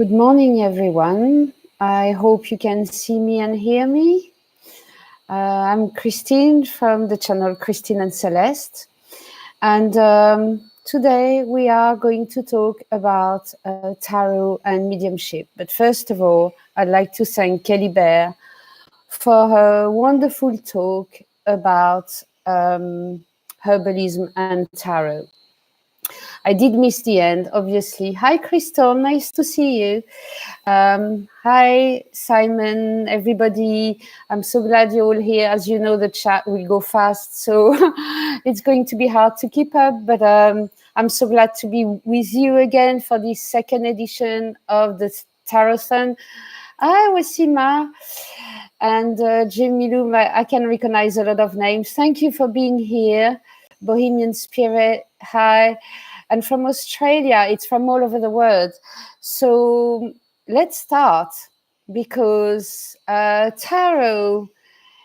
Good morning, everyone. I hope you can see me and hear me. I'm Christine from the channel Christine and Celeste. And today we are going to talk about tarot and mediumship. But first of all, I'd like to thank Kelly Bear for her wonderful talk about herbalism and tarot. I did miss the end, obviously. Hi, Crystal. Nice to see you. Hi, Simon, everybody. I'm so glad you're all here. As you know, the chat will go fast, so it's going to be hard to keep up. But I'm so glad to be with you again for this second edition of the Tarothon. Hi, Wasima. And Jimmy Loom, I can recognize a lot of names. Thank you for being here. Bohemian Spirit, hi. And from Australia, it's from all over the world. So let's start, because tarot,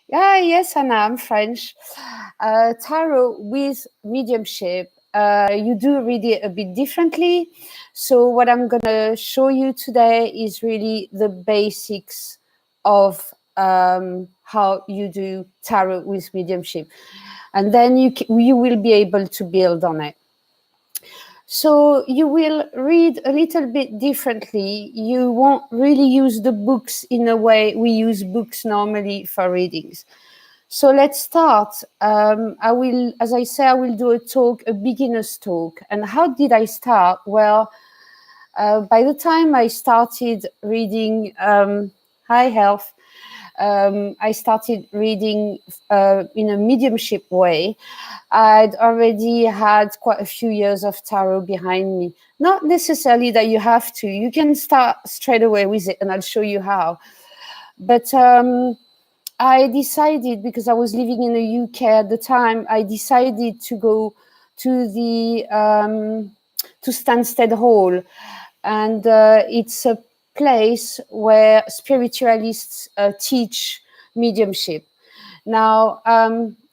yes, Anna, I'm French. Tarot with mediumship, you do read it a bit differently. So what I'm going to show you today is really the basics of how you do tarot with mediumship. And then you will be able to build on it. So you will read a little bit differently. You won't really use the books in a way we use books normally for readings. So let's start. I will do a talk, a beginner's talk. And how did I start? Well, by the time I started reading, High Health, I started reading in a mediumship way. I'd already had quite a few years of tarot behind me. Not necessarily that you have to. You can start straight away with it, and I'll show you how. But I decided, because I was living in the UK at the time, I decided to go to the to Stansted Hall, and it's a place where spiritualists teach mediumship. Now,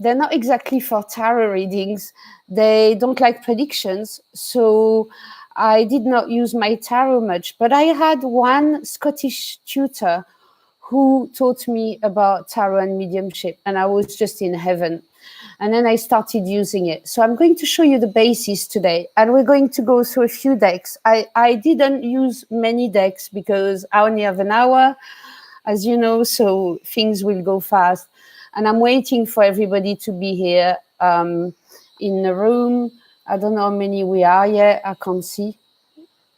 they're not exactly for tarot readings. They don't like predictions, so I did not use my tarot much. But I had one Scottish tutor who taught me about tarot and mediumship, and I was just in heaven. And then I started using it. So I'm going to show you the basis today, and we're going to go through a few decks. I didn't use many decks because I only have an hour, as you know, so things will go fast. And I'm waiting for everybody to be here in the room. I don't know how many we are yet. I can't see.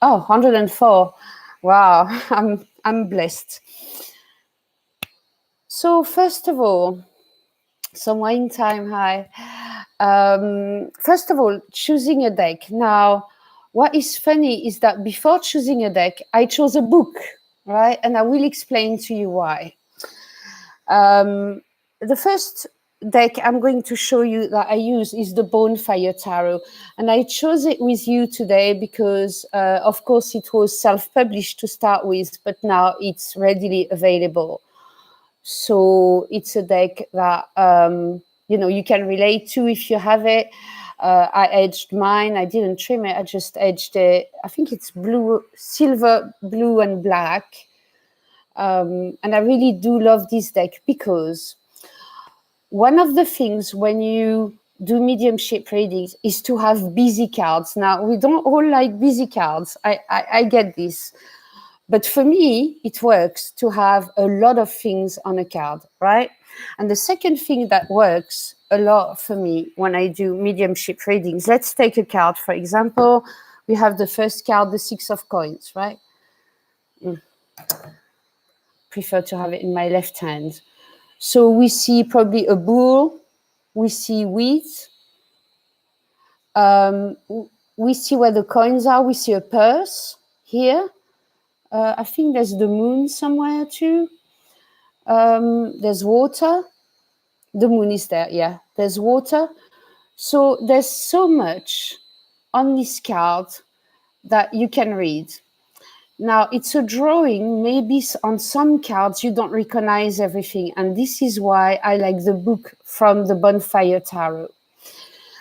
Oh, 104. Wow, I'm blessed. So first of all, some wine time, hi. First of all, choosing a deck. Now, what is funny is that before choosing a deck, I chose a book, right? And I will explain to you why. The first deck I'm going to show you that I use is the Bonfire Tarot. And I chose it with you today because, of course, it was self-published to start with, but now it's readily available. So it's a deck that, you can relate to if you have it. I edged mine. I didn't trim it. I just edged it. I think it's blue, silver, blue, and black. And I really do love this deck because one of the things when you do mediumship readings is to have busy cards. Now, we don't all like busy cards. I get this. But for me, it works to have a lot of things on a card, right? And the second thing that works a lot for me when I do mediumship readings, let's take a card, for example. We have the first card, the Six of Coins, right? Prefer to have it in my left hand. So we see probably a bull, we see wheat, we see where the coins are, we see a purse here. I think there's the moon somewhere too. There's water. The moon is there, yeah. There's water. So there's so much on this card that you can read. Now, it's a drawing. Maybe on some cards you don't recognize everything. And this is why I like the book from the Bonfire Tarot.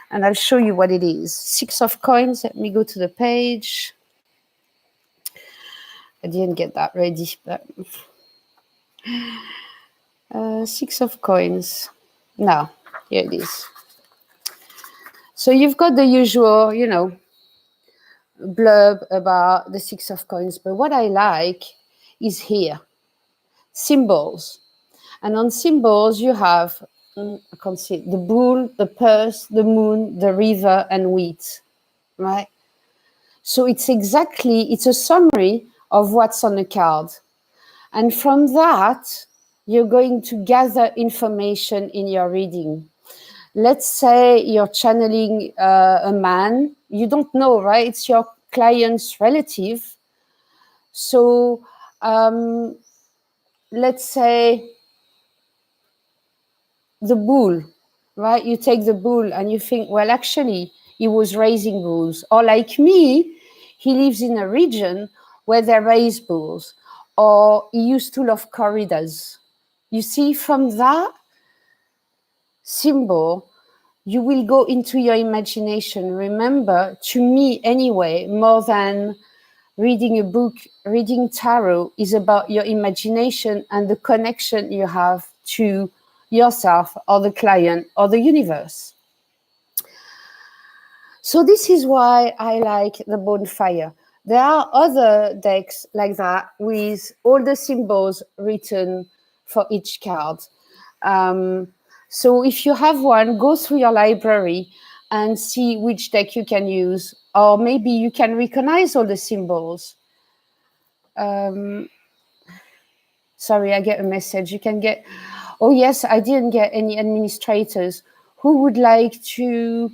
And I'll show you what it is. Six of Coins. Let me go to the page. I didn't get that ready, but 6 of coins. Now, here it is. So you've got the usual, blurb about the 6 of coins, but what I like is here, symbols. And on symbols, you have, I can't see it, the bull, the purse, the moon, the river, and wheat, right? So it's a summary of what's on the card. And from that, you're going to gather information in your reading. Let's say you're channeling a man. You don't know, right? It's your client's relative. So let's say the bull, right? You take the bull and you think, well, actually, he was raising bulls. Or like me, he lives in a region where they raise bulls. Or he used to love corridors. You see, from that symbol, you will go into your imagination. Remember, to me anyway, more than reading a book, reading tarot is about your imagination and the connection you have to yourself or the client or the universe. So this is why I like the bonfire. There are other decks like that with all the symbols written for each card. So if you have one, go through your library and see which deck you can use, or maybe you can recognize all the symbols. Sorry, I get a message. You can get, oh yes, I didn't get any administrators. Who would like to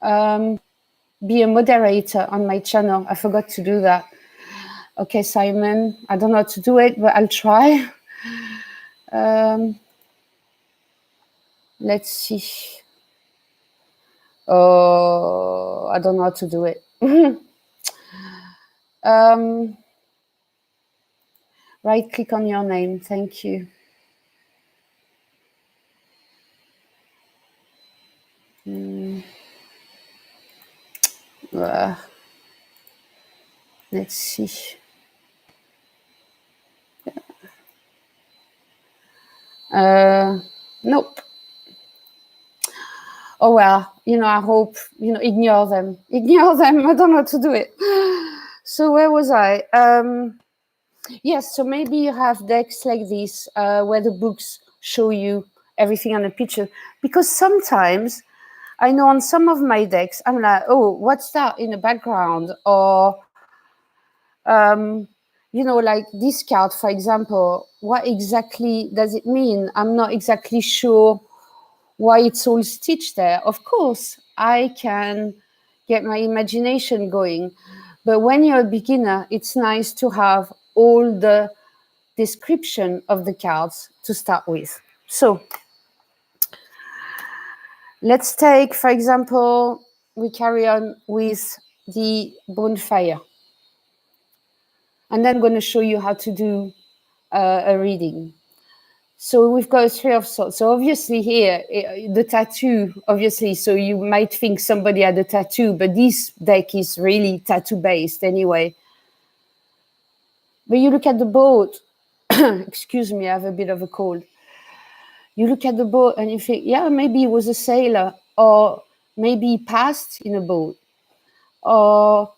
be a moderator on my channel? I forgot to do that. Okay, Simon, I don't know how to do it, but I'll try. Let's see. Oh, I don't know how to do it. Right click on your name. Thank you. Let's see. Nope. Oh well, I hope, ignore them. Ignore them. I don't know how to do it. So where was I? Yes, so maybe you have decks like this where the books show you everything on a picture. Because sometimes I know on some of my decks, I'm like, oh, what's that in the background? Or, like this card, for example, what exactly does it mean? I'm not exactly sure why it's all stitched there. Of course, I can get my imagination going. But when you're a beginner, it's nice to have all the description of the cards to start with. So let's take, for example, we carry on with the bonfire. And then I'm going to show you how to do a reading. So we've got a 3 of swords. So obviously here, the tattoo, obviously, so you might think somebody had a tattoo, but this deck is really tattoo-based anyway. But you look at the boat. Excuse me, I have a bit of a cold. You look at the boat and you think, yeah, maybe he was a sailor, or maybe he passed in a boat, or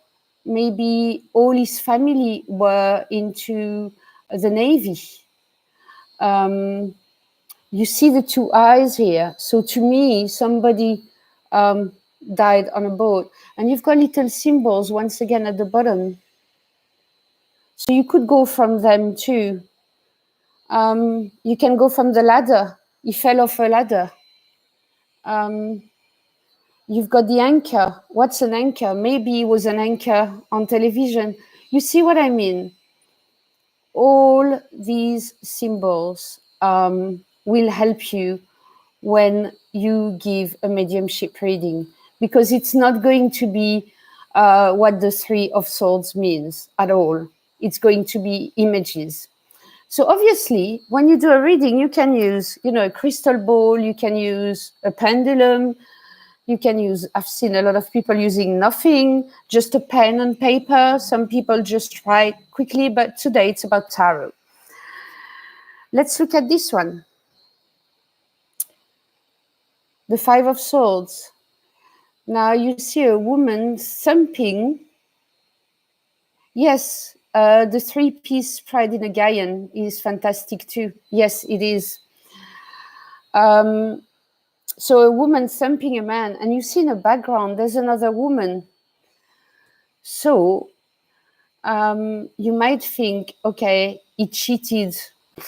maybe all his family were into the Navy. You see the 2 eyes here. So to me, somebody died on a boat. And you've got little symbols once again at the bottom. So you could go from them too. You can go from the ladder. He fell off a ladder. You've got the anchor. What's an anchor? Maybe it was an anchor on television. You see what I mean? All these symbols will help you when you give a mediumship reading, because it's not going to be what the 3 of swords means at all. It's going to be images. So obviously, when you do a reading, you can use, a crystal ball, you can use a pendulum, You can use, I've seen a lot of people using nothing, just a pen and paper. Some people just write quickly, but today it's about tarot. Let's look at this one. The Five of Swords. Now you see a woman thumping. Yes, the three-piece spread in a Gaian is fantastic too. Yes, it is. So a woman thumping a man, and you see in the background there's another woman. So you might think, okay, he cheated.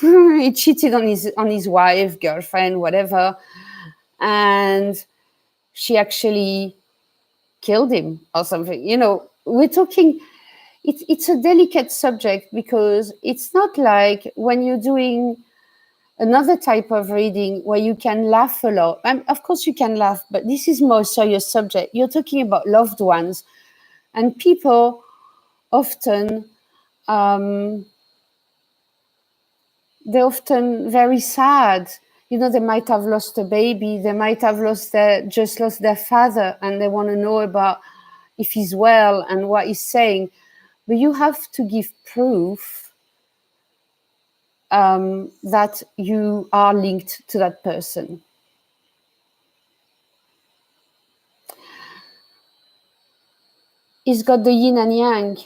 He cheated on his wife, girlfriend, whatever, and she actually killed him or something. You know, we're talking. It's a delicate subject because it's not like when you're doing another type of reading where you can laugh a lot. Of course, you can laugh, but this is more serious subject. You're talking about loved ones, and people often they're often very sad. You know, they might have lost a baby, they might have lost their father, and they want to know about if he's well and what he's saying. But you have to give proof that you are linked to that person. He's got the yin and yang.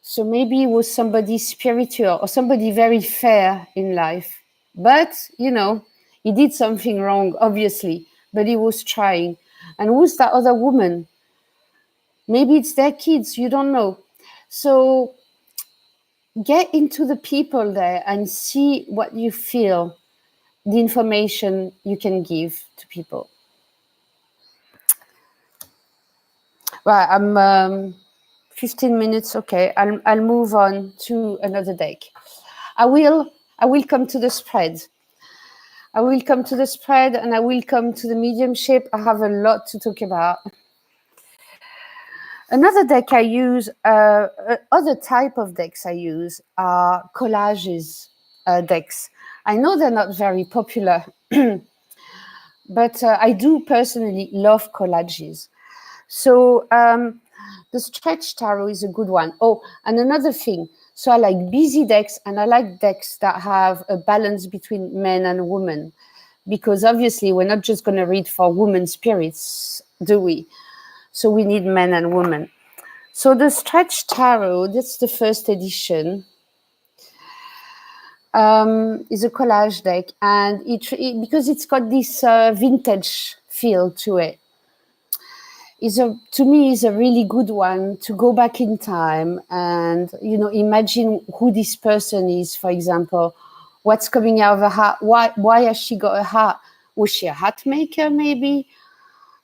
So maybe it was somebody spiritual or somebody very fair in life. But, you know, he did something wrong, obviously, but he was trying. And who's that other woman? Maybe it's their kids, you don't know. So get into the people there and see what you feel, the information you can give to people. Right, I'm 15 minutes. Okay, I'll move on to another deck. I will come to the spread. I will come to the spread and I will come to the mediumship. I have a lot to talk about. Another deck I use, other type of decks I use are collages decks. I know they're not very popular, but I do personally love collages. So the stretch tarot is a good one. Oh, and another thing. So I like busy decks and I like decks that have a balance between men and women. Because obviously we're not just going to read for women spirits, do we? So we need men and women. So the Stretch Tarot, that's the first edition, is a collage deck. And it because it's got this vintage feel to it, to me, is a really good one to go back in time and, you know, imagine who this person is, for example. What's coming out of her hat? Why has she got a hat? Was she a hat maker, maybe?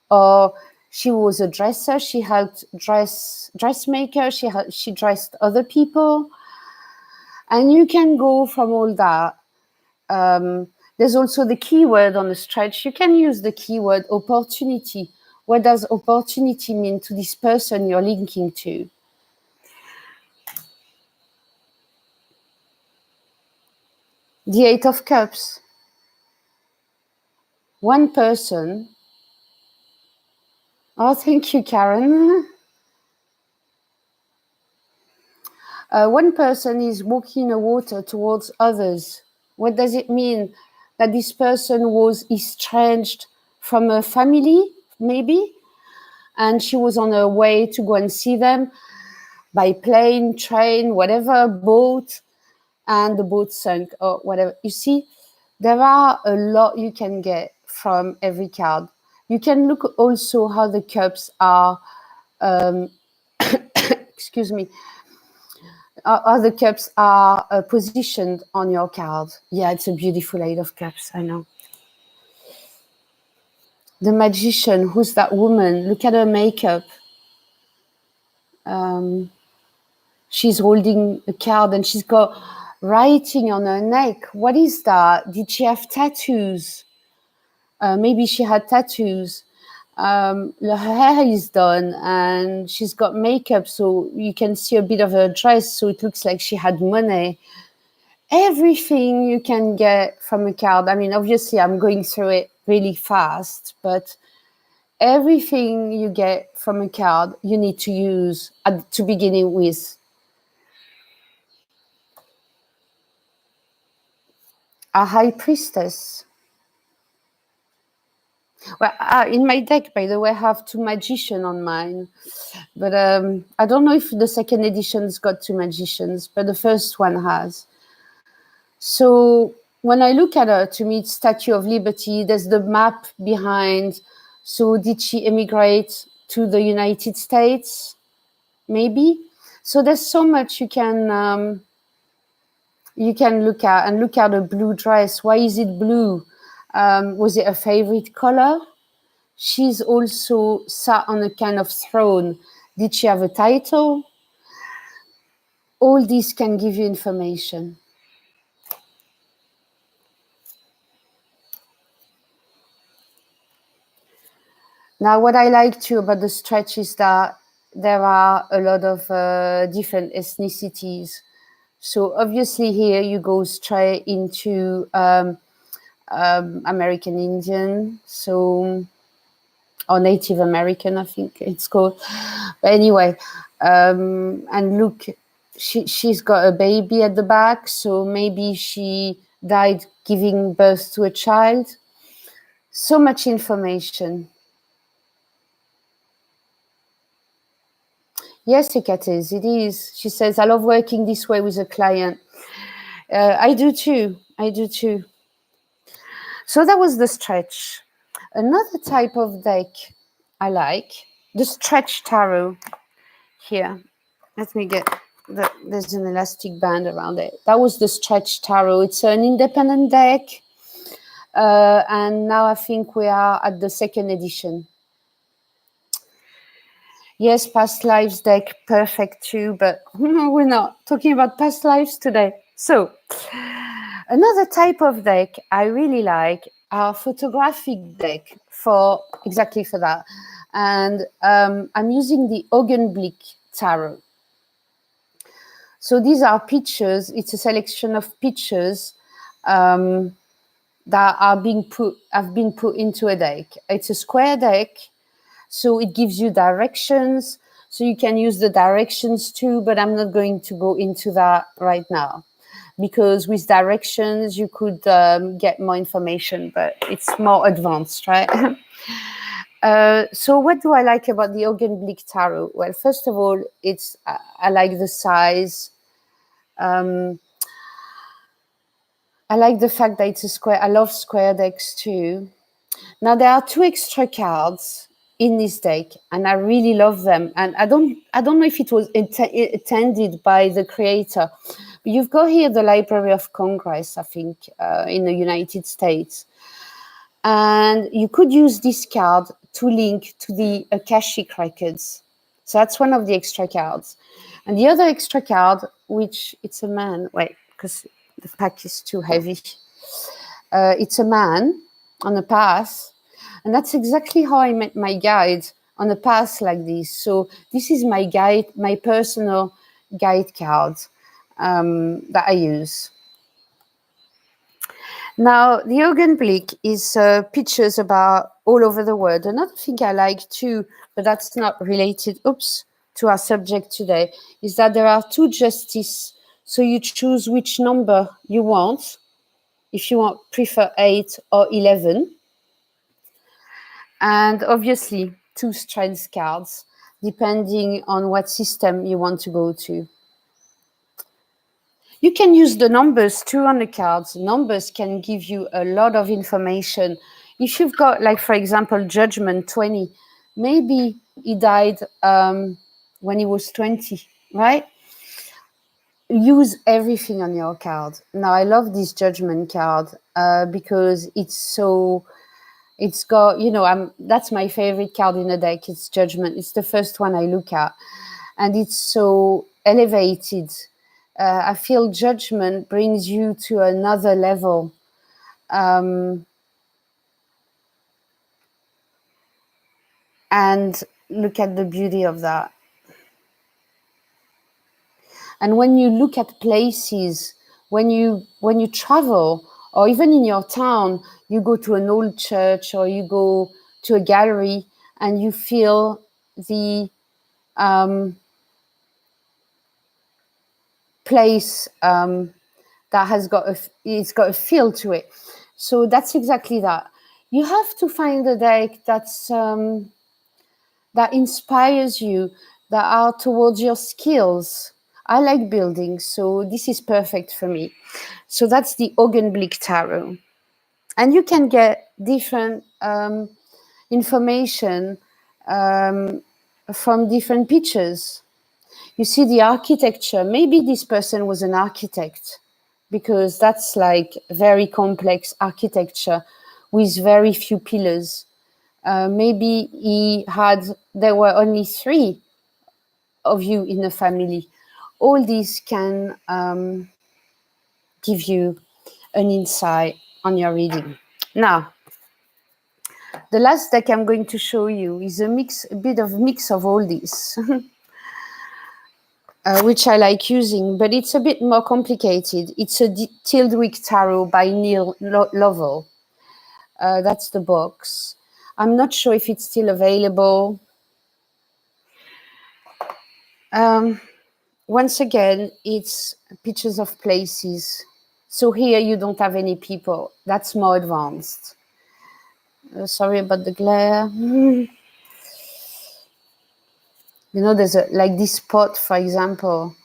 Or she was a dresser. She helped dressmaker. She dressed other people. And you can go from all that. There's also the keyword on the stretch. You can use the keyword opportunity. What does opportunity mean to this person you're linking to? The Eight of Cups. One person. Oh, thank you, Karen. One person is walking the water towards others. What does it mean? That this person was estranged from a family, maybe, and she was on her way to go and see them by plane, train, whatever, boat, and the boat sunk or whatever. You see, there are a lot you can get from every card. You can look also how the cups are, excuse me, how the cups are positioned on your card. Yeah, it's a beautiful Eight of Cups, I know. The Magician, who's that woman? Look at her makeup. She's holding a card and she's got writing on her neck. What is that? Did she have tattoos? Maybe she had tattoos. Her hair is done and she's got makeup, so you can see a bit of her dress, so it looks like she had money. Everything you can get from a card. I mean, obviously I'm going through it really fast, but everything you get from a card, you need to use to beginning with. A High Priestess. Well, in my deck, by the way, I have 2 magicians on mine. But I don't know if the second edition's got 2 magicians, but the first one has. So when I look at her, to me, it's Statue of Liberty. There's the map behind. So did she emigrate to the United States? Maybe. So there's so much you can look at, and look at a blue dress. Why is it blue? Was it a favorite color? She's also sat on a kind of throne. Did she have a title? All this can give you information. Now, what I like too about the stretch is that there are a lot of different ethnicities. So obviously here you go straight into American Indian, so, or Native American, I think it's called. But anyway, and look, she's got a baby at the back, so maybe she died giving birth to a child. So much information. Yes, Hecate, it is. She says, I love working this way with a client. I do too. I do too. So that was the stretch. Another type of deck I like, the stretch tarot. Here, let me get, there's an elastic band around it. That was the stretch tarot. It's an independent deck. And now I think we are at the second edition. Yes, past lives deck, perfect too, but we're not talking about past lives today. So another type of deck I really like are photographic deck for exactly for that. And I'm using the Augenblick tarot. So these are pictures. It's a selection of pictures that have been put into a deck. It's a square deck. So it gives you directions. So you can use the directions too, but I'm not going to go into that right now, because with directions you could get more information, but it's more advanced, right? So what do I like about the Augenblick tarot? Well, first of all, I like the size. I like the fact that it's a square. I love square decks too. Now there are 2 extra cards in this deck, and I really love them. And I don't know if it was intended by the creator. But you've got here the Library of Congress, I think, in the United States. And you could use this card to link to the Akashic records. So that's one of the extra cards. And the other extra card, which it's a man, wait, because the pack is too heavy. It's a man on a path. And that's exactly how I met my guide, on a path like this. So this is my guide, my personal guide card that I use. Now, the Augenblick is pictures about all over the world. Another thing I like too, but that's not related, to our subject today, is that there are 2 justices. So you choose which number you want, if you prefer 8 or 11. And obviously 2 strength cards, depending on what system you want to go to. You can use the numbers too on the cards. Numbers can give you a lot of information. If you've got, like, for example, Judgment 20, maybe he died when he was 20, right? Use everything on your card. Now, I love this Judgment card because it's got, that's my favorite card in the deck. It's Judgment. It's the first one I look at. And it's so elevated. I feel Judgment brings you to another level. And look at the beauty of that. And when you look at places, when you travel, or even in your town, you go to an old church or you go to a gallery and you feel the place that has got it's got a feel to it. So that's exactly that. You have to find a deck that's that inspires you, that are towards your skills. I like building, so this is perfect for me. So that's the Augenblick tarot, and you can get different information from different pictures. You see the architecture. Maybe this person was an architect, because that's like very complex architecture with very few pillars. Maybe there were only 3 of you in the family. All these can give you an insight on your reading. Now, the last deck I'm going to show you is a bit of mix of all these, which I like using, but it's a bit more complicated. It's a Tildwick Tarot by Neil Lovell. That's the box. I'm not sure if it's still available. Once again, it's pictures of places. So here you don't have any people. That's more advanced. Sorry about the glare. There's like this pot, for example.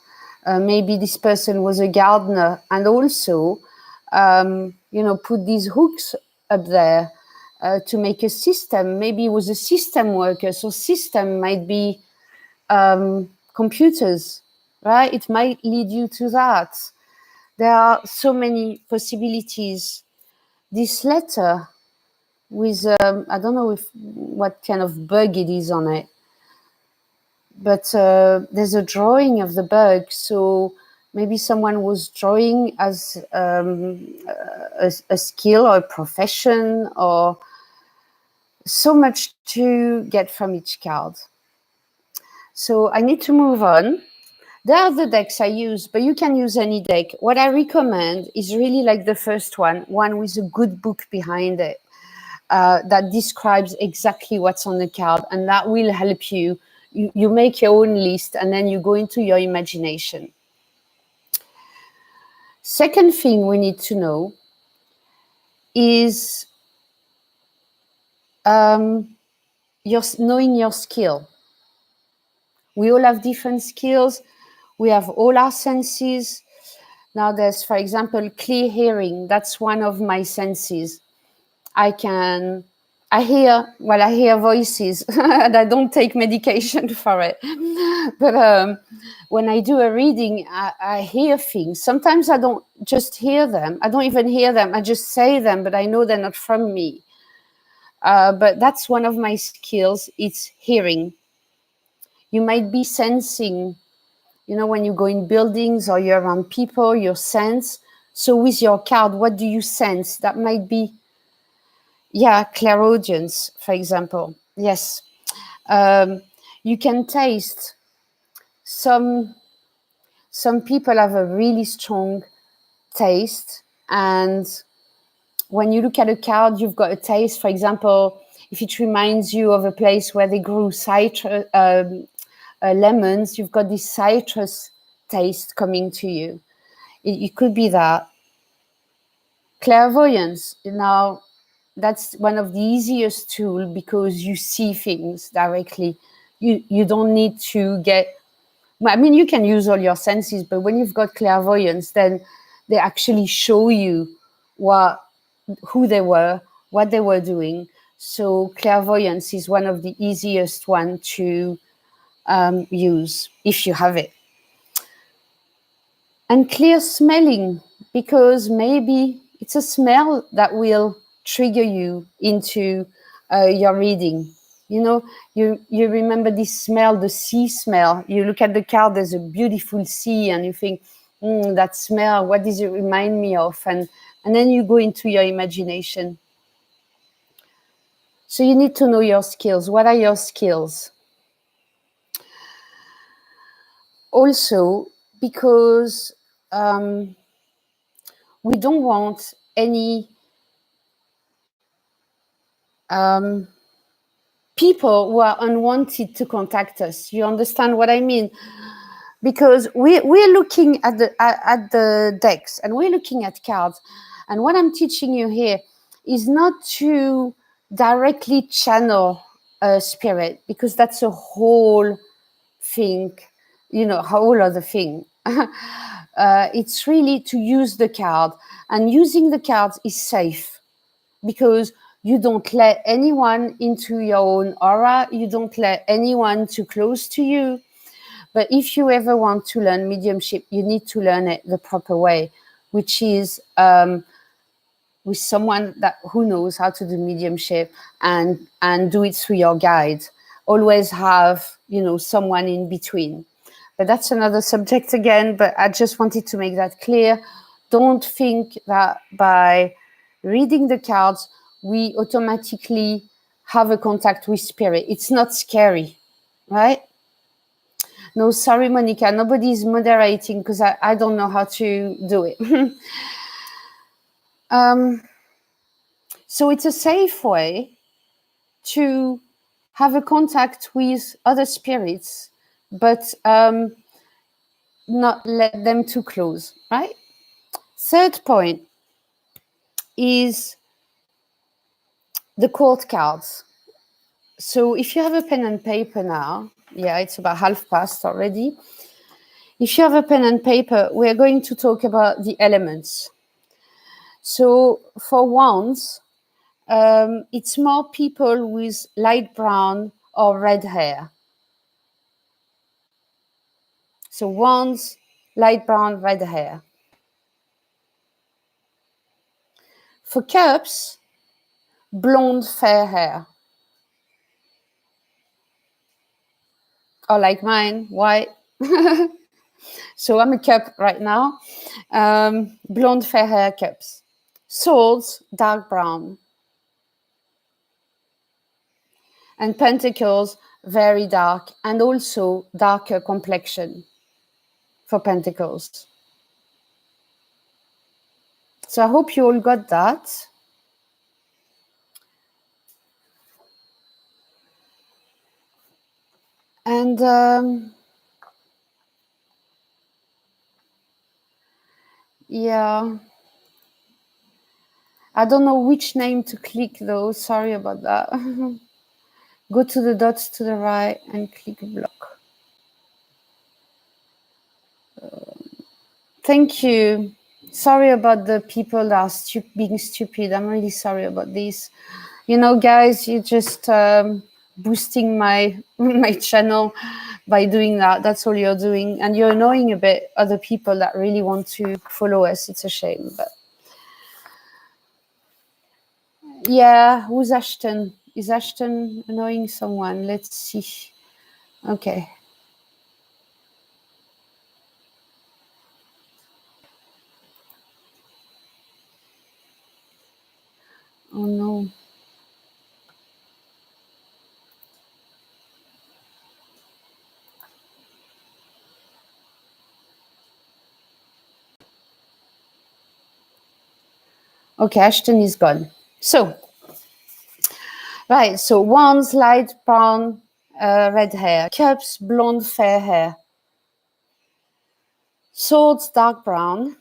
Maybe this person was a gardener and also, put these hooks up there to make a system. Maybe he was a system worker. So system might be computers, right? It might lead you to that. There are so many possibilities. This letter with, I don't know what kind of bug it is on it, but there's a drawing of the bug. So maybe someone was drawing as a skill or a profession, or so much to get from each card. So I need to move on. There are the decks I use, but you can use any deck. What I recommend is really like the first one with a good book behind it that describes exactly what's on the card, and that will help you. You make your own list, and then you go into your imagination. Second thing we need to know is knowing your skill. We all have different skills. We have all our senses. Now there's, for example, clear hearing. That's one of my senses. I hear voices and I don't take medication for it. But when I do a reading, I hear things. Sometimes I don't just hear them. I don't even hear them. I just say them, but I know they're not from me. But that's one of my skills. It's hearing. You might be sensing, when you go in buildings or you're around people, your sense. So with your card, what do you sense? That might be, clairaudience, for example. Yes. You can taste. Some people have a really strong taste, and when you look at a card, you've got a taste. For example, if it reminds you of a place where they grew lemons, you've got this citrus taste coming to you. It could be that. Clairvoyance, that's one of the easiest tools because you see things directly. You don't need to you can use all your senses, but when you've got clairvoyance, then they actually show you who they were, what they were doing. So clairvoyance is one of the easiest one to use if you have it. And clear smelling, because maybe it's a smell that will trigger you into your reading. You remember this smell, the sea smell. You look at the card, there's a beautiful sea, and you think, that smell, what does it remind me of? And then you go into your imagination. So you need to know your skills. What are your skills? Also, because we don't want any people who are unwanted to contact us. You understand what I mean? Because we're looking at the decks, and we're looking at cards. And what I'm teaching you here is not to directly channel a spirit, because that's a whole thing, a whole other thing. It's really to use the card, and using the cards is safe because you don't let anyone into your own aura. You don't let anyone too close to you. But if you ever want to learn mediumship, you need to learn it the proper way, which is with someone who knows how to do mediumship and do it through your guide. Always have, someone in between. But that's another subject again, but I just wanted to make that clear. Don't think that by reading the cards, we automatically have a contact with spirit. It's not scary, right? No, sorry, Monica, nobody's moderating because I don't know how to do it. So it's a safe way to have a contact with other spirits, but not let them too close, right? Third point is the court cards. So if you have a pen and paper now, yeah, it's about past already. If you have a pen and paper, we're going to talk about the elements. So for wands, it's more people with light brown or red hair. So wands, light brown, red hair. For cups, blonde, fair hair. Or like mine, white. So I'm a cup right now. Blonde, fair hair cups. Swords, dark brown. And pentacles, very dark, and also darker complexion for pentacles. So I hope you all got that. And yeah, I don't know which name to click though. Sorry about that. Go to the dots to the right and click block. Thank you. Sorry about the people that are being stupid. I'm really sorry about this. Guys, you're just boosting my channel by doing that. That's all you're doing. And you're annoying a bit other people that really want to follow us. It's a shame. But yeah, who's Ashton? Is Ashton annoying someone? Let's see. Okay. Oh no. Okay, Ashton is gone. So, right. So wands, light brown, red hair. Cups, blonde, fair hair. Swords, dark brown.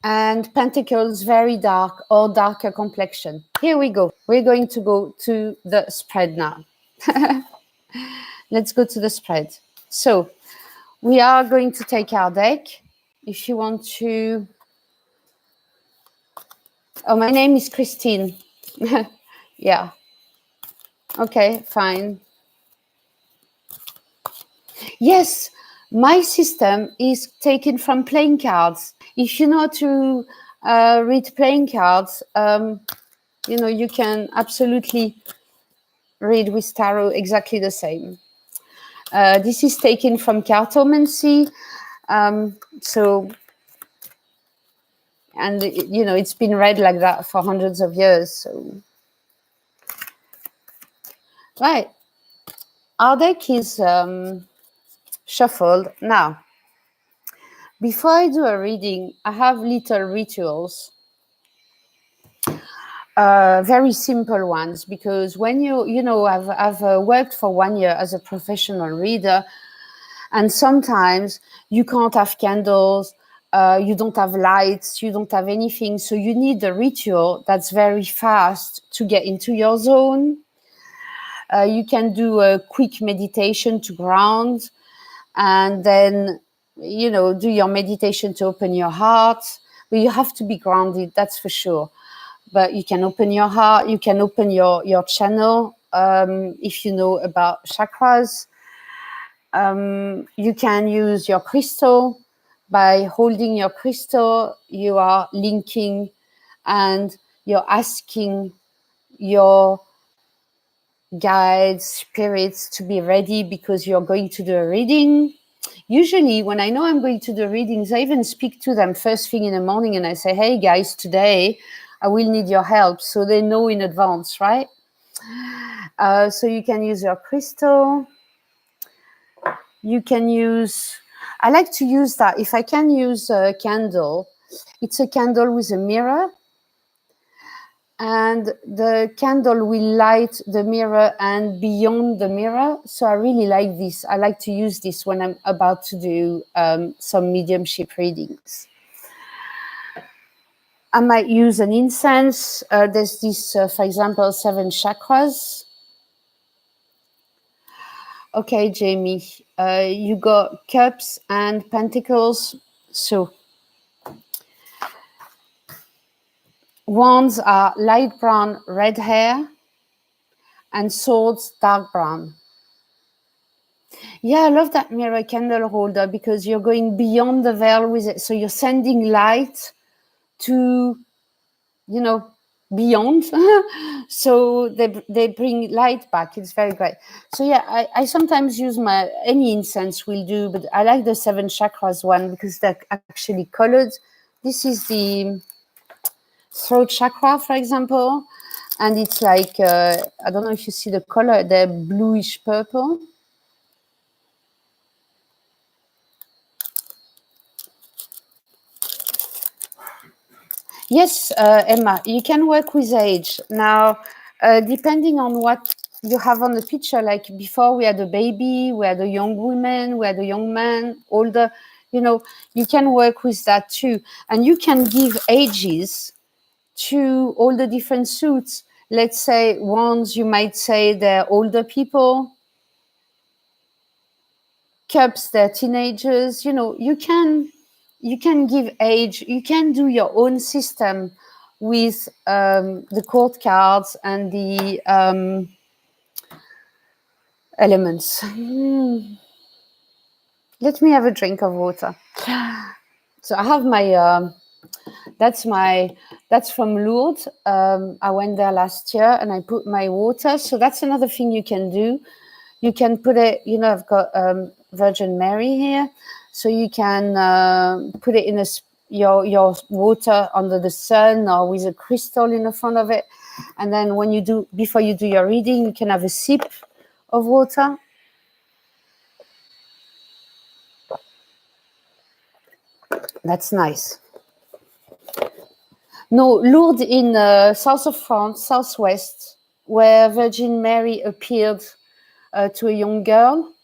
And pentacles, very dark or darker complexion. Here we go. We're going to go to the spread now. Let's go to the spread. So we are going to take our deck. If you want to... Oh, my name is Christine. Yeah. Okay, fine. Yes, my system is taken from playing cards. If you know to read playing cards, you can absolutely read with tarot exactly the same. This is taken from cartomancy. And it's been read like that for hundreds of years. So, right. Our deck is shuffled. Now, before I do a reading, I have little rituals. very simple ones, because when I've worked for 1 year as a professional reader, and sometimes you can't have candles, you don't have lights, you don't have anything, so you need a ritual that's very fast to get into your zone. You can do a quick meditation to ground, and then do your meditation to open your heart, but you have to be grounded, that's for sure. But you can open your heart, you can open your channel, if you know about chakras. You can use your crystal. By holding your crystal, you are linking and you're asking your guides, spirits to be ready, because you're going to do a reading. Usually when I know I'm going to do readings, I even speak to them first thing in the morning and I say, hey guys, today I will need your help, so they know in advance, right? So you can use your crystal. You can use, I like to use that, if I can use a candle, it's a candle with a mirror, and the candle will light the mirror and beyond the mirror. So I really like this. I like to use this when I'm about to do some mediumship readings. I might use an incense. There's this, for example, 7 chakras. Okay, Jamie, you got cups and pentacles. So wands are light brown, red hair, and swords, dark brown. Yeah, I love that mirror candle holder, because you're going beyond the veil with it. So you're sending light to, beyond. So they bring light back. It's very great. So yeah, I sometimes use any incense will do, but I like the 7 chakras one because they're actually colored. This is the throat chakra, for example, and it's like, I don't know if you see the color, they're bluish purple. Yes, Emma, you can work with age. Now, depending on what you have on the picture, like before we had a baby, we had a young woman, we had a young man, older, you can work with that too. And you can give ages to all the different suits. Let's say wands, you might say they're older people. Cups, they're teenagers. You can give age. You can do your own system with the court cards and the elements. Let me have a drink of water. So I have my that's from Lourdes. I went there last year and I put my water. So that's another thing you can do. You can put it, I've got Virgin Mary here. So you can put it in your water under the sun, or with a crystal in the front of it. And then before you do your reading, you can have a sip of water. That's nice. No, Lourdes in south of France, southwest, where Virgin Mary appeared to a young girl.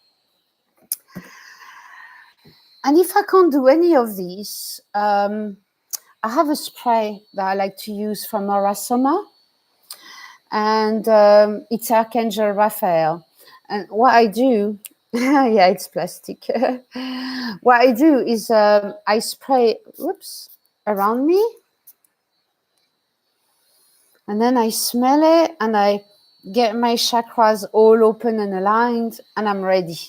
And if I can't do any of these, I have a spray that I like to use from Aura Soma, and it's Archangel Raphael. And what I do, yeah, it's plastic. What I do is I spray, around me, and then I smell it, and I get my chakras all open and aligned, and I'm ready.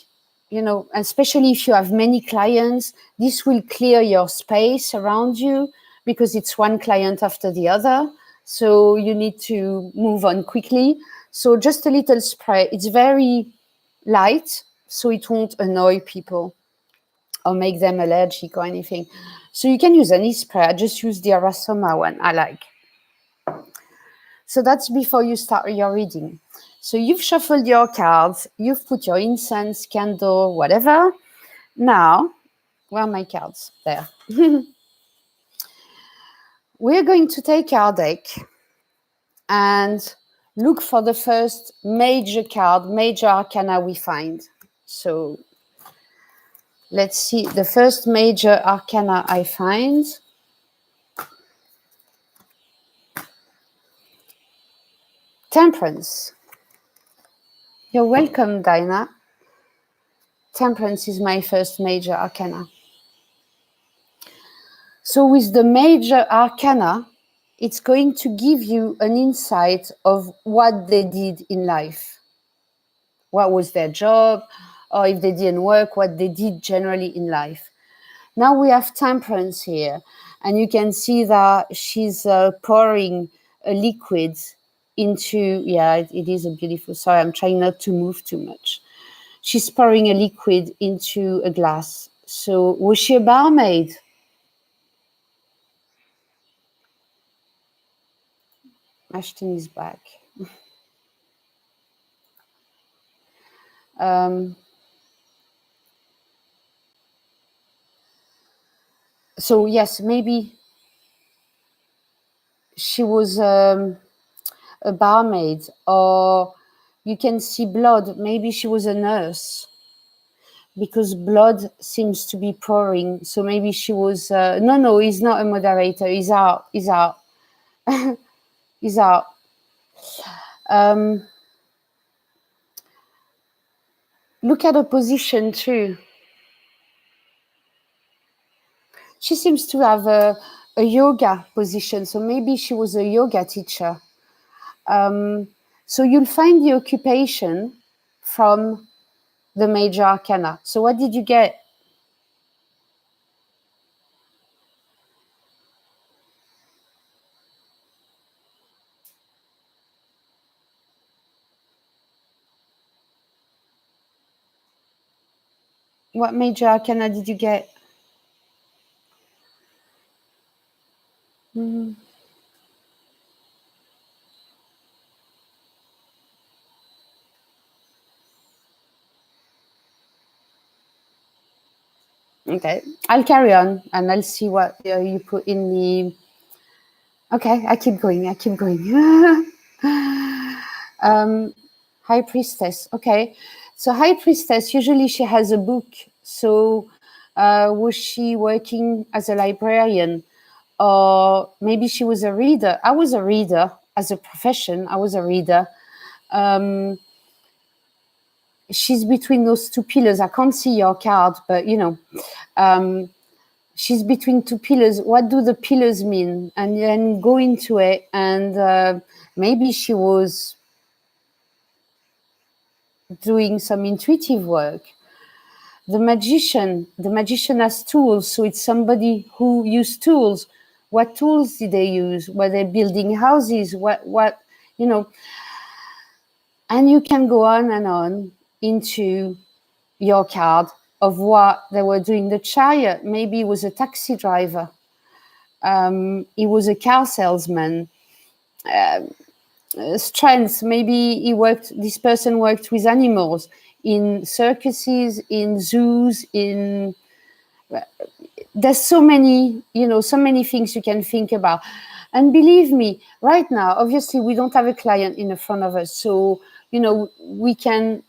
Especially if you have many clients, this will clear your space around you, because it's one client after the other. So you need to move on quickly. So just a little spray. It's very light, so it won't annoy people or make them allergic or anything. So you can use any spray. I just use the Aura Soma one I like. So that's before you start your reading. So you've shuffled your cards, you've put your incense, candle, whatever. Now, where are my cards? There. We're going to take our deck and look for the first major card, major arcana we find. So let's see the first major arcana I find. Temperance. You're welcome, Dinah. Temperance is my first major arcana. So with the major arcana, it's going to give you an insight of what they did in life. What was their job, or if they didn't work, what they did generally in life. Now we have temperance here, and you can see that she's pouring a liquid into, yeah, it is a beautiful, sorry, I'm trying not to move too much. She's pouring a liquid into a glass. So was she a barmaid? Ashton is back. So yes, maybe she was a barmaid, or you can see blood. Maybe she was a nurse, because blood seems to be pouring. So maybe she was, no, he's not a moderator. He's out. He's out. He's out. Look at her position too. She seems to have a yoga position. So maybe she was a yoga teacher. So you'll find the occupation from the major arcana. So what did you get? What major arcana did you get? Mm-hmm. Okay, I'll carry on and I'll see what you put in the... Okay, I keep going. High Priestess. Okay, so High Priestess, usually she has a book. So was she working as a librarian? Or maybe she was a reader. I was a reader as a profession. I was a reader. She's between those two pillars. I can't see your card, but you know, she's between two pillars. What do the pillars mean? And then go into it. And maybe she was doing some intuitive work. The magician has tools. So it's somebody who used tools. What tools did they use? Were they building houses? What, you know, and you can go on and on into your card of what they were doing. The Chariot, maybe he was a taxi driver. He was a car salesman. Strengths, maybe this person worked with animals in circuses, in zoos, there's so many, so many things you can think about. And believe me, right now, obviously we don't have a client in front of us, so we can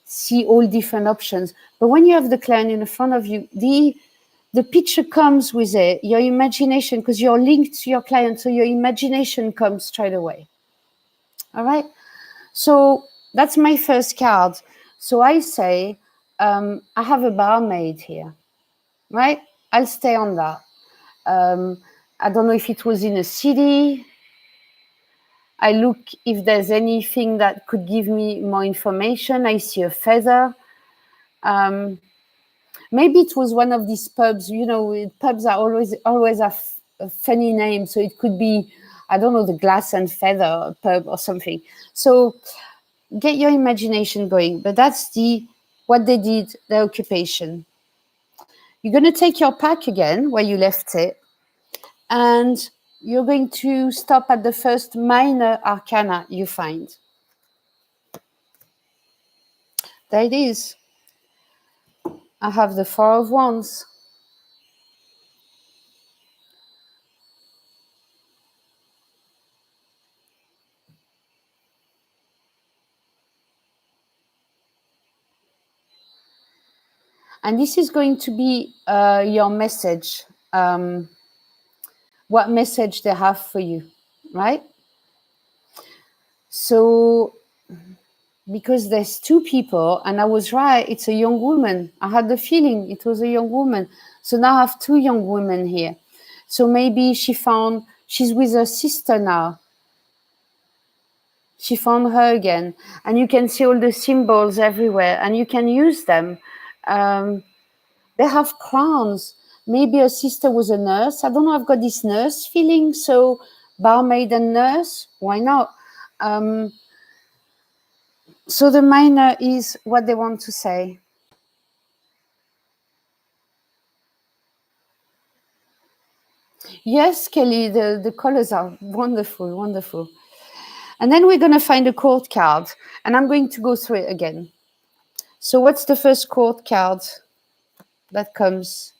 see all different options. But when you have the client in front of you, the picture comes with it, your imagination, because you're linked to your client, so your imagination comes straight away. All right, so that's my first card. So I say, I have a barmaid here, right? I'll stay on that. I don't know if it was in a city. I look if there's anything that could give me more information. I see a feather. Maybe it was one of these pubs. Pubs are always have a funny name. So it could be, I don't know, the Glass and Feather pub or something. So get your imagination going. But that's what they did, their occupation. You're going to take your pack again where you left it. And you're going to stop at the first minor arcana you find. There it is. I have the Four of Wands. And this is going to be your message, what message they have for you, right? So, because there's two people, and I was right, it's a young woman. I had the feeling it was a young woman. So now I have two young women here. So maybe she's with her sister now. She found her again. And you can see all the symbols everywhere, and you can use them. They have crowns. Maybe her sister was a nurse. I don't know, I've got this nurse feeling. So barmaid and nurse, why not? So the minor is what they want to say. Yes, Kelly, the colors are wonderful, wonderful. And then we're going to find a court card, and I'm going to go through it again. So what's the first court card that comes?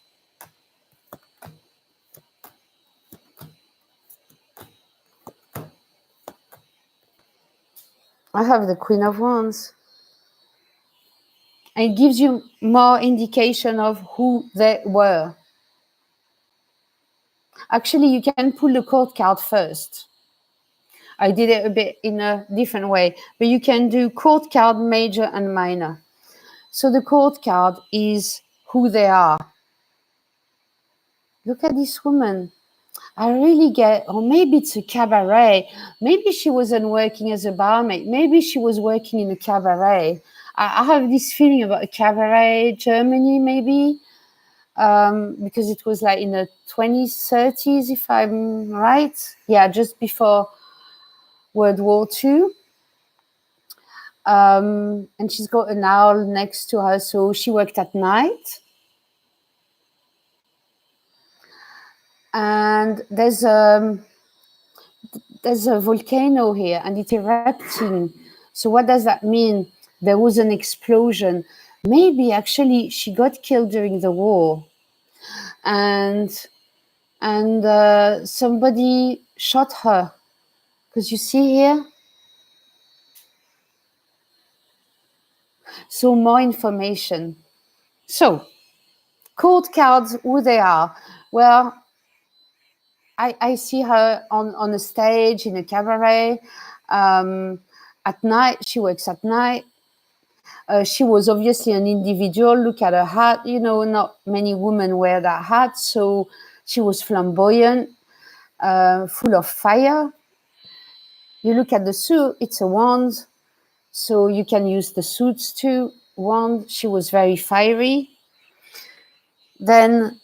I have the Queen of Wands. And it gives you more indication of who they were. Actually, you can pull the court card first. I did it a bit in a different way, but you can do court card, major and minor. So the court card is who they are. Look at this woman. I really get, or maybe it's a cabaret. Maybe she wasn't working as a barmaid. Maybe she was working in a cabaret. I have this feeling about a cabaret, Germany, maybe, because it was like in the 20s, 30s, if I'm right. Yeah, just before World War II. And she's got an owl next to her, so she worked at night. And there's a volcano here, and it's erupting. So what does that mean? There was an explosion. Maybe actually she got killed during the war, and somebody shot her. Because you see here. So more information. So court cards, who they are. Well, I see her on a stage in a cabaret. At night, she works at night. She was obviously an individual. Look at her hat. You know, not many women wear that hat. So she was flamboyant, full of fire. You look at the suit, it's a wand. So you can use the suits too. Wand, she was very fiery. Then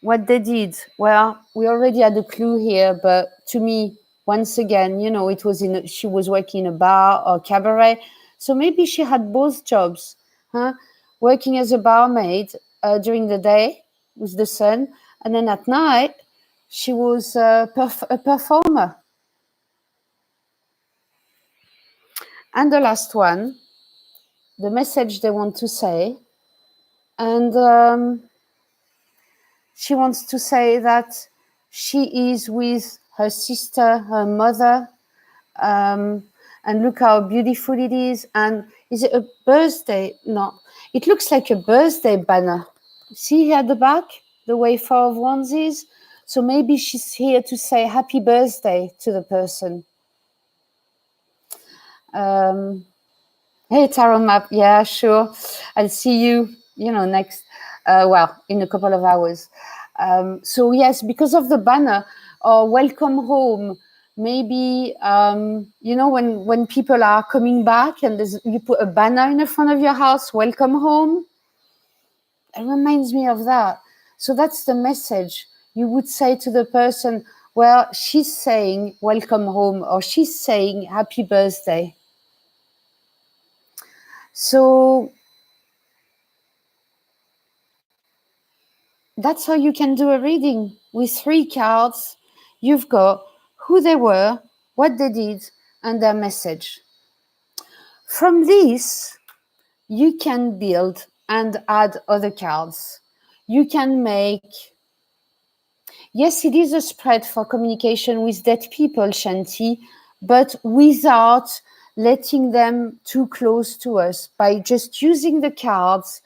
what they did, well, we already had a clue here, but to me, once again, you know, it was she was working in a bar or cabaret. So maybe she had both jobs, huh? Working as a barmaid during the day with the sun, and then at night, she was a performer. And the last one, the message they want to say, and she wants to say that she is with her sister, her mother, and look how beautiful it is. And is it a birthday? No, it looks like a birthday banner. See here at the back, the way Four of Wands is. So maybe she's here to say happy birthday to the person. Hey, tarot map. Yeah, sure. I'll see you, next, in a couple of hours. So yes, because of the banner, or welcome home, maybe, when people are coming back and you put a banner in the front of your house, welcome home. It reminds me of that. So that's the message. You would say to the person, well, she's saying welcome home, or she's saying happy birthday. So that's how you can do a reading. With 3 cards, you've got who they were, what they did, and their message. From this, you can build and add other cards. You can make... Yes, it is a spread for communication with dead people, Shanti, but without letting them too close to us by just using the cards,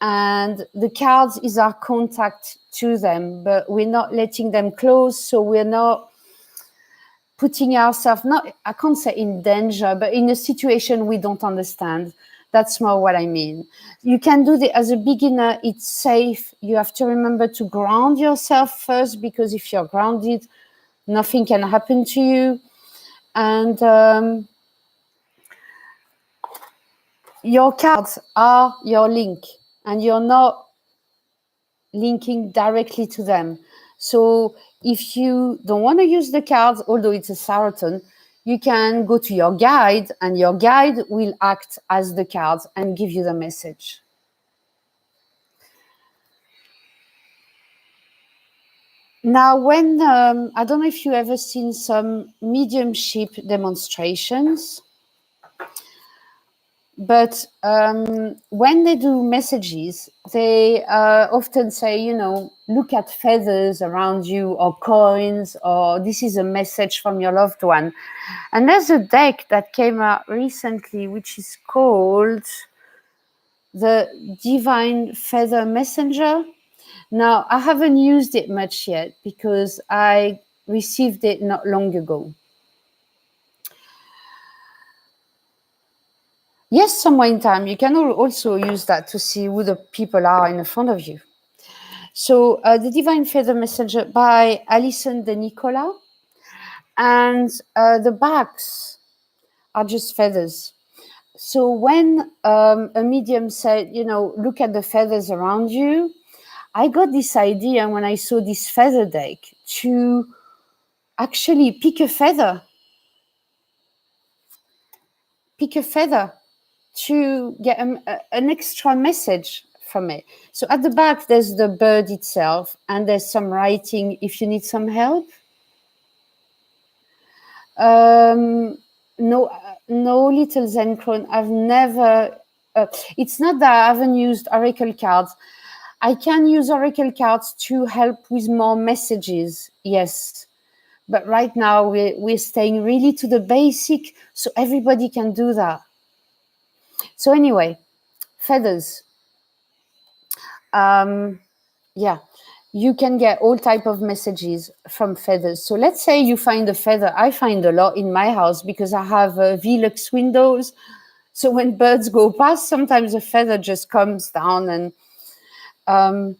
and the cards is our contact to them, but we're not letting them close, so we're not putting ourselves, not, I can't say in danger, but in a situation we don't understand. That's more what I mean. You can do as a beginner, it's safe. You have to remember to ground yourself first, because if you're grounded, nothing can happen to you. And your cards are your link, and you're not linking directly to them. So if you don't want to use the cards, although it's a Saraton, you can go to your guide, and your guide will act as the cards and give you the message. Now, when, I don't know if you've ever seen some mediumship demonstrations, but when they do messages, they often say, you know, look at feathers around you, or coins, or this is a message from your loved one. And there's a deck that came out recently, which is called the Divine Feather Messenger. Now, I haven't used it much yet because I received it not long ago. Yes, somewhere in time, you can also use that to see who the people are in front of you. So the Divine Feather Messenger by Alison de Nicola, and the backs are just feathers. So when a medium said, you know, look at the feathers around you, I got this idea when I saw this feather deck to actually pick a feather to get an extra message from it. So at the back, there's the bird itself, and there's some writing if you need some help. No, little Zen crone. I've never, it's not that I haven't used oracle cards. I can use oracle cards to help with more messages, yes. But right now we're staying really to the basic, so everybody can do that. So anyway, feathers. Yeah, you can get all type of messages from feathers. So let's say you find a feather. I find a lot in my house because I have Velux windows. So when birds go past, sometimes a feather just comes down. And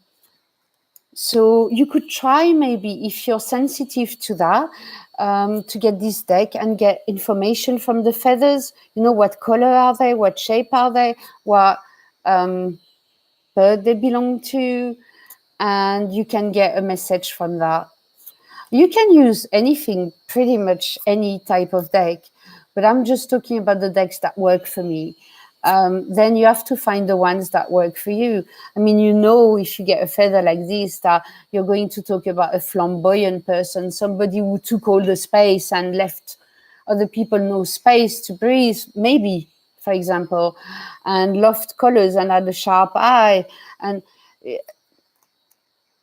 so you could try, maybe if you're sensitive to that, to get this deck and get information from the feathers. You know, what color are they? What shape are they? What bird they belong to? And you can get a message from that. You can use anything, pretty much any type of deck, but I'm just talking about the decks that work for me. Then you have to find the ones that work for you. I mean, you know, if you get a feather like this, that you're going to talk about a flamboyant person, somebody who took all the space and left other people no space to breathe, maybe, for example, and loved colors and had a sharp eye, and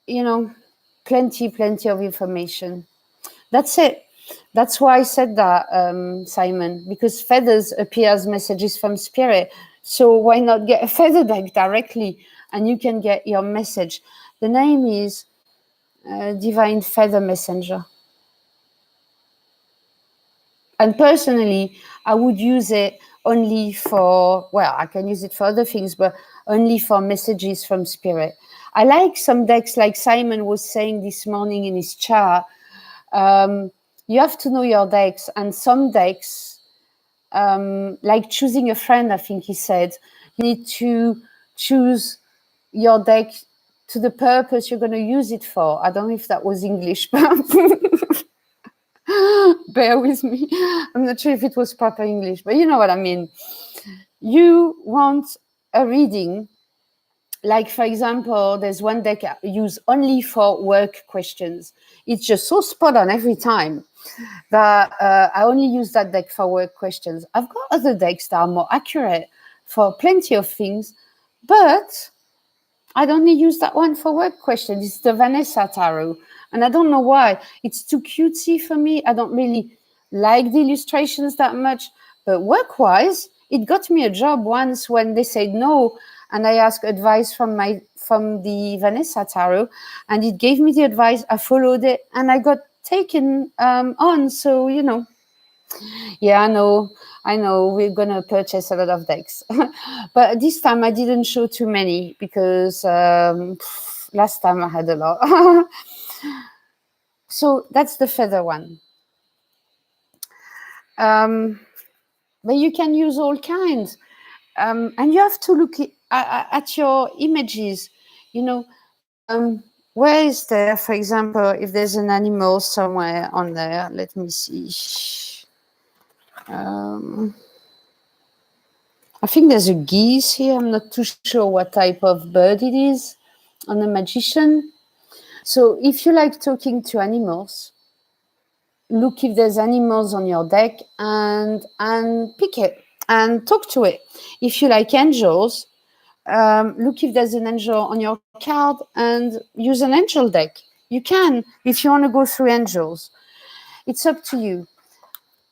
you know, plenty of information. That's it. That's why I said that, Simon, because feathers appear as messages from spirit. So why not get a feather deck directly, and you can get your message. The name is Divine Feather Messenger. And personally, I would use it only for, well, I can use it for other things, but only for messages from spirit. I like some decks, like Simon was saying this morning in his chat. You have to know your decks, and some decks, like choosing a friend, I think he said, you need to choose your deck to the purpose you're going to use it for. I don't know if that was English, but bear with me. I'm not sure if it was proper English, but you know what I mean. You want a reading, like, for example, there's one deck I use only for work questions. It's just so spot on every time that I only use that deck for work questions. I've got other decks that are more accurate for plenty of things, but I'd only use that one for work questions. It's the Vanessa Tarot. And I don't know why. It's too cutesy for me. I don't really like the illustrations that much, But work-wise, it got me a job once when they said no, and I asked advice from the Vanessa Tarot, and it gave me the advice. I followed it, and I got taken on. So yeah, I know we're gonna purchase a lot of decks, but this time I didn't show too many because last time I had a lot. So that's the feather one. But you can use all kinds. And you have to look at your images, where is there, for example, if there's an animal somewhere on there, let me see. I think there's a geese here. I'm not too sure what type of bird it is on the magician. So if you like talking to animals, look if there's animals on your deck and pick it and talk to it. If you like angels, look if there's an angel on your card and use an angel deck. You can, if you want to go through angels. It's up to you.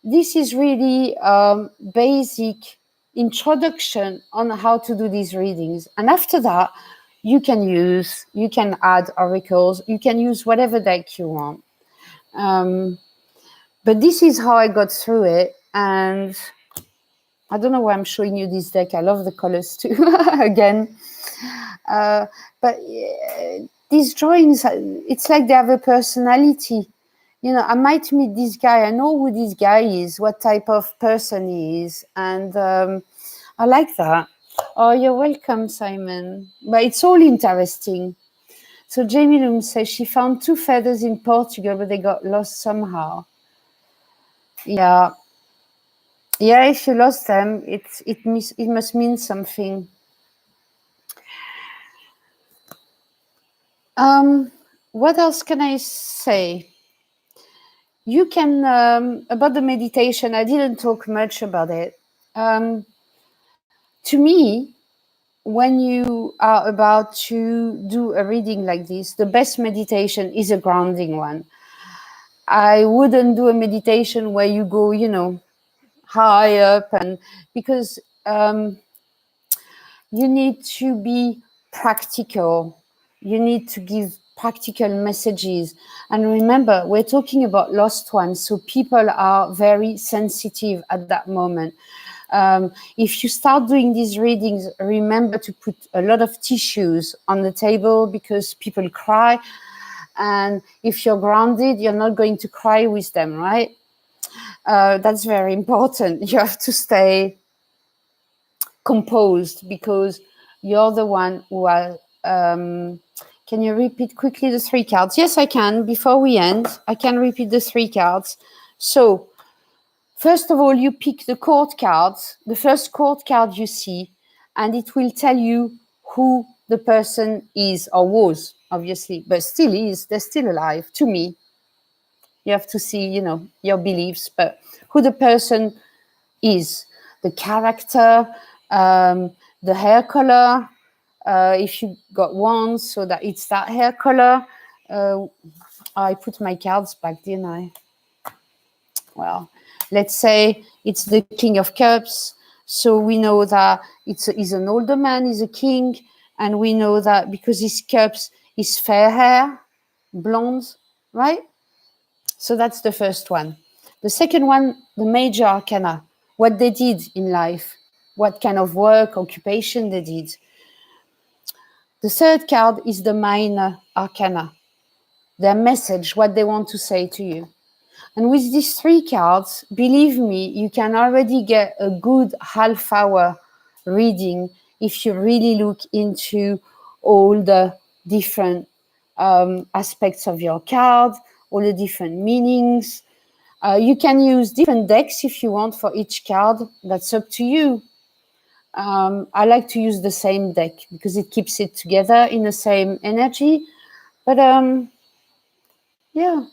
This is really basic introduction on how to do these readings. And after that, you can add oracles, you can use whatever deck you want. But this is how I got through it. And I don't know why I'm showing you this deck. I love the colors too, again. But these drawings, it's like they have a personality. I might meet this guy. I know who this guy is, what type of person he is. And I like that. Oh, you're welcome, Simon. But it's all interesting. So Jamie Loom says she found 2 feathers in Portugal, but they got lost somehow. Yeah. Yeah, if you lost them, it must mean something. What else can I say? You can, about the meditation, I didn't talk much about it. To me, when you are about to do a reading like this, the best meditation is a grounding one. I wouldn't do a meditation where you go, high up, and because you need to be practical. You need to give practical messages. And remember, we're talking about lost ones, so people are very sensitive at that moment. If you start doing these readings, remember to put a lot of tissues on the table because people cry. And if you're grounded, you're not going to cry with them, right? That's very important. You have to stay composed because you're the one who are. Can you repeat quickly the 3 cards? Yes, I can. Before we end, I can repeat the 3 cards. So, first of all, you pick the court cards, the first court card you see, and it will tell you who the person is or was, obviously, but still is. They're still alive, to me. You have to see, your beliefs, but who the person is, the character, the hair color, if you got one, so that it's that hair color. I put my cards back, didn't I? Well, let's say it's the King of Cups. So we know that he's an older man, he's a king. And we know that because his cups is fair hair, blonde, right? So that's the first one. The second one, the major arcana, what they did in life, what kind of work, occupation they did. The third card is the minor arcana, their message, what they want to say to you. And with these 3 cards, believe me, you can already get a good half-hour reading if you really look into all the different aspects of your card, all the different meanings. You can use different decks if you want for each card. That's up to you. I like to use the same deck because it keeps it together in the same energy. But yeah.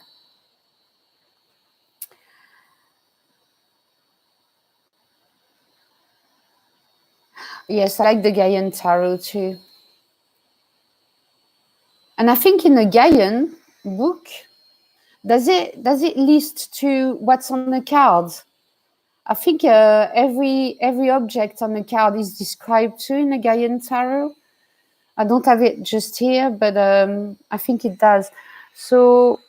Yes, I like the Gaian Tarot too. And I think in the Gaian book, does it list to what's on the cards? I think every object on the card is described too in the Gaian Tarot. I don't have it just here, but I think it does. So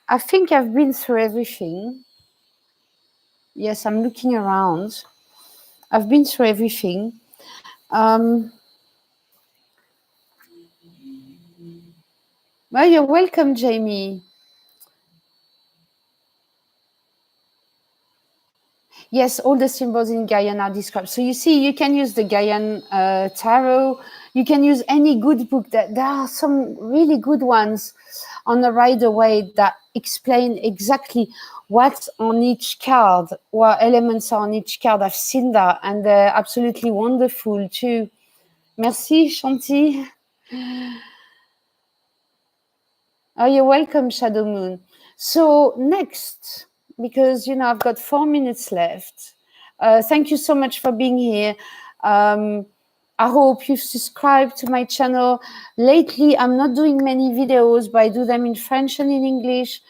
I think I've been through everything. Yes, I'm looking around. I've been through everything. Well, you're welcome, Jamie. Yes, all the symbols in Gaian are described. So you see, you can use the Gaian Tarot. You can use any good book. There are some really good ones on the Rider-Waite that explain exactly what's on each card, what elements are on each card. I've seen that, and they're absolutely wonderful too. Merci, Shanti. Oh, you're welcome, Shadow Moon. So next, because I've got 4 minutes left. Thank you so much for being here. I hope you've subscribed to my channel. Lately, I'm not doing many videos, but I do them in French and in English.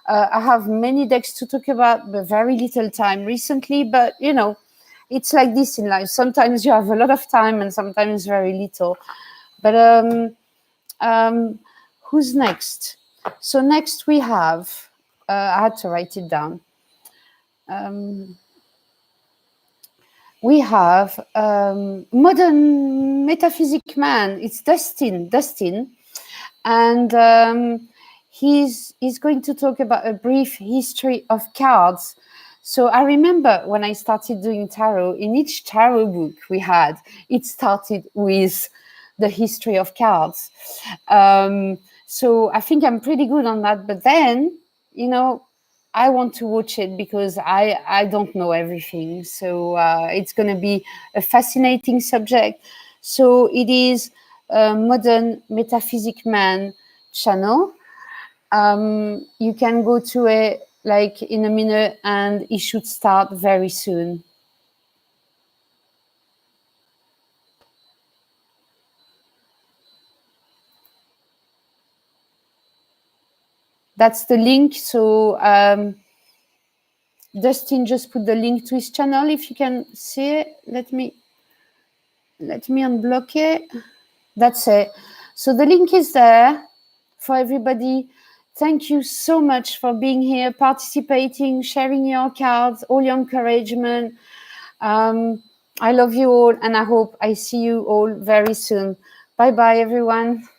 I have many decks to talk about, but very little time recently. But it's like this in life. Sometimes you have a lot of time, and sometimes very little. But who's next? So next we have, I had to write it down. We have modern metaphysic man. It's Dustin, and he's going to talk about a brief history of cards. So I remember when I started doing tarot, in each tarot book we had, it started with the history of cards. So I think I'm pretty good on that. But then, I want to watch it because I don't know everything. So it's going to be a fascinating subject. So it is a Modern Metaphysic Man channel. You can go to it like in a minute, and it should start very soon. That's the link. So Dustin just put the link to his channel. If you can see it, let me unblock it. That's it. So the link is there for everybody. Thank you so much for being here, participating, sharing your cards, all your encouragement. I love you all, and I hope I see you all very soon. Bye-bye, everyone.